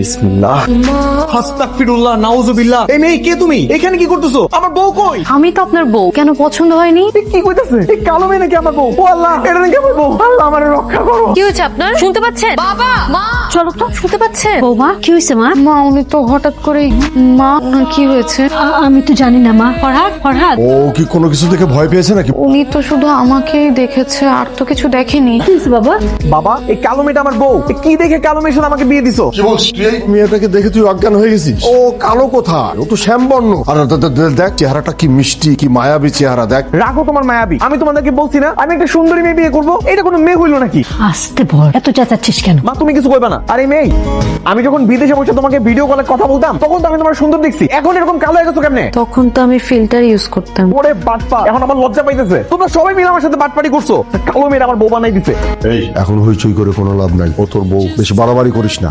বিসমিল্লাহ, আস্তাগফিরুল্লাহ, নাউজুবিল্লাহ। এই মেয়ে কে তুমি? এখানে কি করতেছো? আমার বউ কই? আমি তো আপনার বউ, কেন পছন্দ হয়নি? এ কি কইতাছে? এই কালো মেয়ে নাকি আমার বউ? ও আল্লাহ, এটা নাকি আমার বউ? আল্লাহ আমারে রক্ষা করো। কি হয়েছে আপনার? শুনতে পাচ্ছেন? বাবা, মা, চলো তো, শুনতে পাচ্ছেন? বৌমা, কি হয়েছে মা? মা, উনি তো হঠাৎ করে, মা, ওনার কি হয়েছে? আমি তো জানি না মা। ফরহাদ, ফরহাদ, ও কি কোনো কিছু দেখে ভয় পেয়েছে নাকি? উনি তো শুধু আমাকেই দেখেছে, আর তো কিছু দেখেনি। কি হয়েছে বাবা? বাবা, এই কালো মেয়েটা আমার বউ। এ কি দেখে কালো মেয়ের সাথে আমাকে বিয়ে দিছো? কি বলছিস তুই? এই মেয়েটাকে দেখে তুই অজ্ঞান হয়ে গেছিস? ও কালো কোথায়? ও তো শ্যামবর্ণ। আর দেখ চেহারাটা কি মিষ্টি, কি মায়াবী চেহারা দেখ। রাখো তোমার মায়াবী। আমি তোমাদেরকে বলছি না আমি একটা সুন্দরী মেয়ে বিয়ে করবো? এটা কোনো মেয়ে হইলো নাকি? আসতে বল, এত চেঁচাচ্ছিস কেন? মা, তুমি কিছু কইবা না। আরে মেয়ে, আমি যখন বিদেশে বসে তোমাকে ভিডিও কলে কথা বলতাম তখন তো আমি তোমার সুন্দর দেখছি, এখন এরকম কালো হয়ে গেছো কেমনে? তখন তো আমি ফিল্টার ইউজ করতাম। ওরে বাটপা, এখন আমার লজ্জা পাইতেছে। তোমরা সবাই মিলে আমার সাথে বাটপাড়ি করছো। কালো মেয়ের আমার বউ বানাই দিছে। এই এখন হইচই করে কোনো লাভ নাই। ও তোর বউ, বেশি বাড়াবাড়ি করিস না।